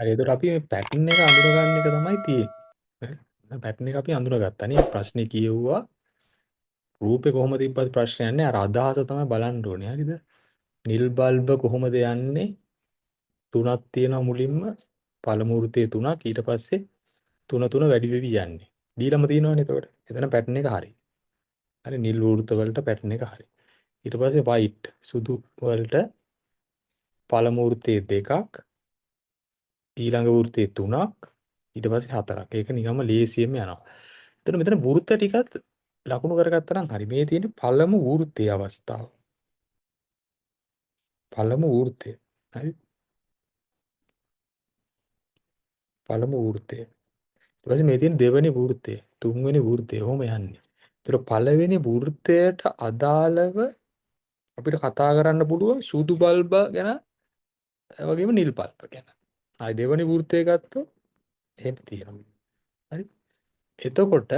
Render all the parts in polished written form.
හරි එතකොට අපි මේ පැටර්න් එක අඳුනගන්න එක තමයි තියෙන්නේ. පැටර්න් එක අපි අඳුනගත්තා නේ. ප්‍රශ්නේ කියෙව්වා රූපේ කොහොම තිබ්බත් ප්‍රශ්නයක් නැහැ. අර අදහස තමයි බලන්න ඕනේ. හරිද? නිල් බල්බ කොහොමද යන්නේ? තුනක් තියෙනවා මුලින්ම. පළමු වෘත්තයේ තුනක් ඊට පස්සේ තුන තුන වැඩි වෙවි යන්නේ. දීලම තියෙනවනේ එතකොට. එතන පැටර්න් එක හරි. හරි නිල් වෘත්ත වලට පැටර්න් එක හරි. ඊට පස්සේ වයිට් සුදු වලට පළමු වෘත්තයේ දෙකක් ඊළඟ වෘත්තයේ තුනක් ඊට පස්සේ හතරක්. ඒක නිකම්ම ලේසියෙම යනවා. එතන මෙතන වෘත්ත ටිකත් ලකුණු කරගත්තා නම් හරි. මේ තියෙන්නේ පළමු වෘත්තයේ අවස්ථාව. පළමු වෘත්තය. හරි. පළමු වෘත්තය. ඊට පස්සේ මේ තියෙන දෙවෙනි වෘත්තය, තුන්වෙනි වෘත්තය. ඔහොම යන්නේ. ඒතර පළවෙනි වෘත්තයට අදාළව අපිට කතා කරන්න පුළුවන් සුදු බල්බ ගැන වගේම නිල් බල්බ ගැන. ආයි දෙවෙනි වෘත්තය ගත්තොත් එහෙම තියෙනවා. හරි. එතකොට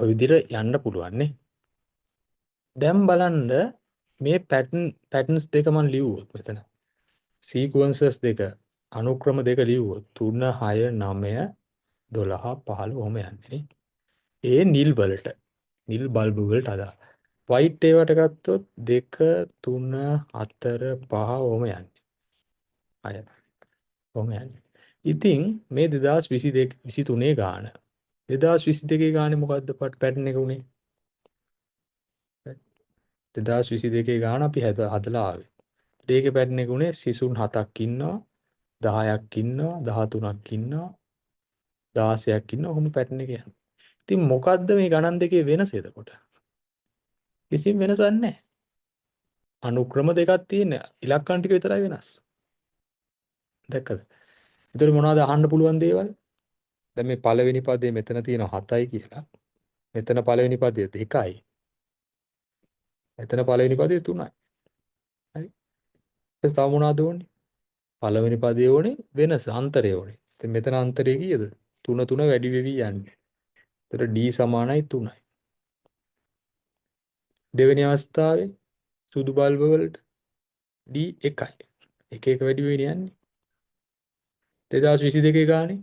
ඔය විදිහට යන්න පුළුවන් නේ. දැන් බලන්න මේ පැටර්න්ස් දෙක මම ලිව්වොත් මෙතන. සීක්වෙන්සස් දෙක අනුක්‍රම දෙක ලිව්වොත් 3 6 9 12 15 ඔහොම යන්නේ නේ. ඒ නිල් වලට නිල් බල්බ් වලට අදාළ. වයිට් ඒවට ගත්තොත් 2 3 4 5 ඔහොම යන්නේ. අය ඔහොම යන්නේ. ඉතින් මේ 2022 23 ගාන 2022 ගානේ මොකද්ද පැටර්න් එක උනේ? 2022 ගාන අපි හදලා ආවේ. ඒකේ පැටර්න් එක උනේ සිසුන් 7ක් ඉන්නවා 10ක් ඉන්නවා 13ක් ඉන්නවා 16ක් ඉන්නවා ඔහොම පැටර්න් එක යනවා. ඉතින් මොකද්ද මේ ගණන් දෙකේ වෙනස එතකොට? කිසිම වෙනසක් නැහැ. අනුක්‍රම දෙකක් තියෙන ඉලක්කම් ටික විතරයි වෙනස්. දැක්කද? ඒතර මොනවද අහන්න පුළුවන් දේවල්? දැන් මේ පළවෙනි පදේ මෙතන තියෙන 7යි කියලා. මෙතන පළවෙනි පදේ 2යි. මෙතන පළවෙනි පදේ 3යි. හරි. ඊට තව මොනවද ඕනේ? පළවෙනි පදේ ඕනේ වෙනස අන්තරය ඕනේ. ඉතින් මෙතන අන්තරය කීයද? 3 3 වැඩි වෙවි යන්නේ. ඒතර d සමානයි 3යි. දෙවෙනි අවස්ථාවේ සුදු බල්බ වලට d 1යි. එක එක වැඩි වෙවි යන්නේ. 2022 ගානේ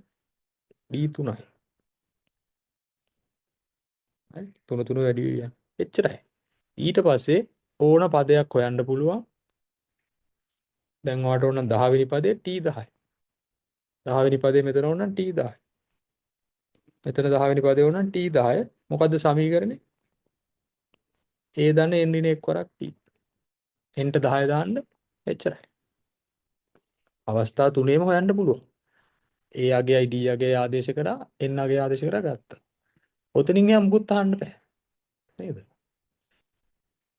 d 3යි. හරි 3 3 වැඩි වෙවි යන්නේ. එච්චරයි. ඊට පස්සේ ඕන පදයක් හොයන්න පුළුවන්. දැන් ඔයාලට ඕන 10 වෙනි පදේ t 10යි. 10 වෙනි පදේ මෙතන ඕන නම් t 10යි. මෙතන 10 වෙනි පදේ ඕන නම් t 10යි. මොකද්ද සමීකරණේ? a ධන n ඍණ 1 වරක් t. n ට 10 දාන්න එච්චරයි. අවස්ථා තුනේම හොයන්න පුළුවන්. a අගයයි d අගයයි ආදේශ කරා n අගය ආදේශ කරා ගත්තා. ඔතනින් එහා මුකුත් අහන්න බෑ. නේද?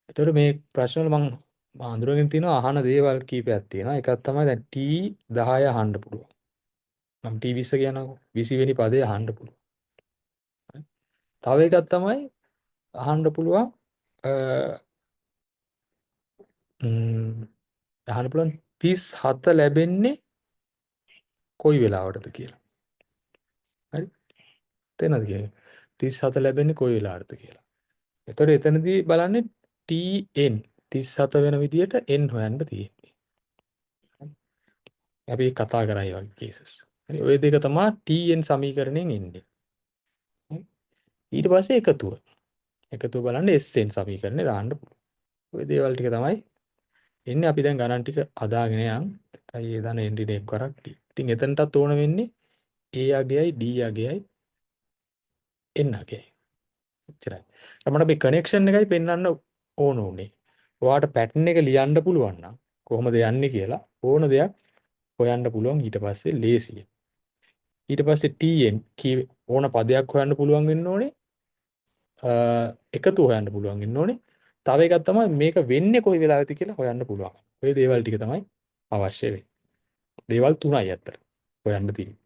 එතකොට මේ ප්‍රශ්න වල මම අඳුරගෙන තියෙනවා අහන දේවල් කීපයක් තියෙනවා. එකක් තමයි දැන් t 10 අහන්න පුළුවන්. මම t 20 කියනකො 20 වෙනි පදේ අහන්න පුළුවන්. තව එකක් තමයි අහන්න පුළුවන් අහන්න පුළුවන් 37 ලැබෙන්නේ කොයි වෙලාවටද කියලා. හරි? තේනද කියන්නේ? 37 ලැබෙන්නේ කොයි වෙලාවටද කියලා. එතකොට එතනදී බලන්නේ tn 37 වෙන විදියට n හොයන්න තියෙන්නේ. අපි කතා කරා ඒ වගේ කේසස්. හරි ඔය දෙක තමයි tn සමීකරණයෙන් එන්නේ. ඊට පස්සේ එකතුව. එකතුව බලන්න sn සමීකරණේ දාන්න පුළුවන්. ඔය දේවල් ටික තමයි එන්නේ අපි දැන් ගණන් ටික හදාගෙන යන්. එකයි ඒ දාන n ඍණ 1 වරක් t. ඉතින් එතනටත් ඕන වෙන්නේ a අගයයි d අගයයි n අගයයි. එච්චරයි. අපිට මේ කනෙක්ෂන් එකයි පෙන්වන්න ඕන උනේ. ඔයාට පැටර්න් එක ලියන්න පුළුවන් නම් කොහොමද යන්නේ කියලා ඕන දෙයක් හොයන්න පුළුවන් ඊට පස්සේ ලේසියෙන්. ඊට පස්සේ tn ඕන පදයක් හොයන්න පුළුවන් වෙන්න ඕනේ. එකතු හොයන්න පුළුවන් වෙන්න ඕනේ. තව එකක් තමයි මේක වෙන්නේ කොයි වෙලාවෙද කියලා හොයන්න පුළුවන්. ඔය දේවල් ටික තමයි අවශ්‍ය වෙන්නේ. දේවල් තුනයි අතර හොයන්න තියෙන්නේ.